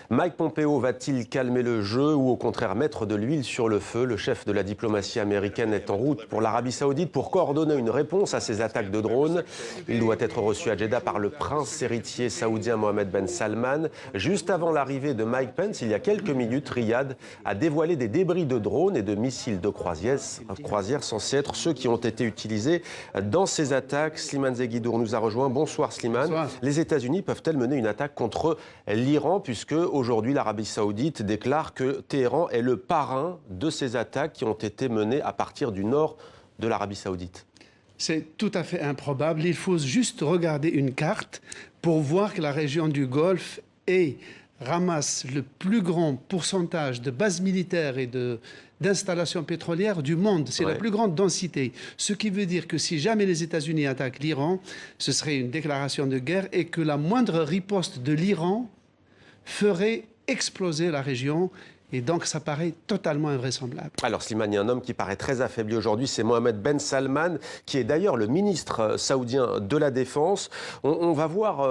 Mike Pompeo va-t-il calmer le jeu ou au contraire mettre de l'huile sur le feu? Le chef de la diplomatie américaine est en route pour l'Arabie Saoudite pour coordonner une réponse à ces attaques de drones. Il doit être reçu à Jeddah par le prince héritier saoudien Mohammed Ben Salman. Juste avant l'arrivée de Mike Pence, il y a quelques minutes, Riyad a dévoilé des débris de drones et de missiles de croisière censés être ceux qui ont été utilisés dans ces attaques. Slimane Zeguidour nous a rejoint. Bonsoir Slimane. Bonsoir. Les États-Unis peuvent-elles mener une attaque contre l'Iran, puisque aujourd'hui l'Arabie Saoudite déclare que Téhéran est le parrain de ces attaques qui ont été menées à partir du nord de l'Arabie Saoudite? C'est tout à fait improbable. Il faut juste regarder une carte pour voir que la région du Golfe ramasse le plus grand pourcentage de bases militaires et d'installations pétrolières du monde. C'est la plus grande densité. Ce qui veut dire que si jamais les États-Unis attaquent l'Iran, ce serait une déclaration de guerre et que la moindre riposte de l'Iran ferait exploser la région. Et donc, ça paraît totalement invraisemblable. Alors, Slimane, il y a un homme qui paraît très affaibli aujourd'hui, c'est Mohammed Ben Salman, qui est d'ailleurs le ministre saoudien de la Défense. On va voir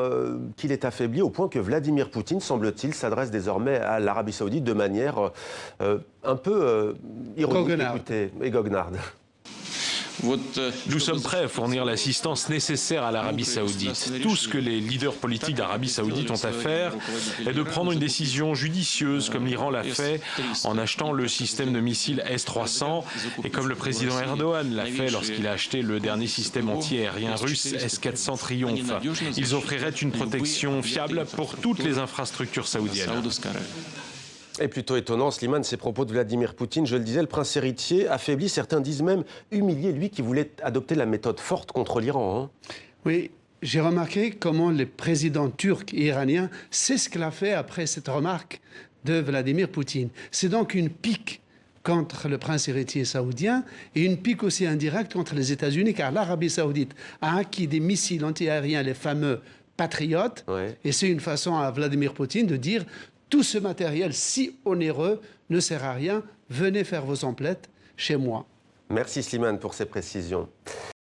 qu'il est affaibli au point que Vladimir Poutine, semble-t-il, s'adresse désormais à l'Arabie Saoudite de manière un peu ironique et goguenarde. Nous sommes prêts à fournir l'assistance nécessaire à l'Arabie Saoudite. Tout ce que les leaders politiques d'Arabie Saoudite ont à faire est de prendre une décision judicieuse, comme l'Iran l'a fait en achetant le système de missiles S-300 et comme le président Erdogan l'a fait lorsqu'il a acheté le dernier système anti-aérien russe S-400 Triomphe. Ils offriraient une protection fiable pour toutes les infrastructures saoudiennes. Et plutôt étonnant, Slimane, ces propos de Vladimir Poutine, je le disais, le prince héritier affaibli, certains disent même humilié, lui qui voulait adopter la méthode forte contre l'Iran. Hein. Oui, j'ai remarqué comment le président turc et iranien, c'est ce qu'il a fait après cette remarque de Vladimir Poutine. C'est donc une pique contre le prince héritier saoudien et une pique aussi indirecte contre les États-Unis, car l'Arabie Saoudite a acquis des missiles antiaériens, les fameux Patriotes, et c'est une façon à Vladimir Poutine de dire tout ce matériel si onéreux ne sert à rien, venez faire vos emplettes chez moi. Merci Slimane pour ces précisions.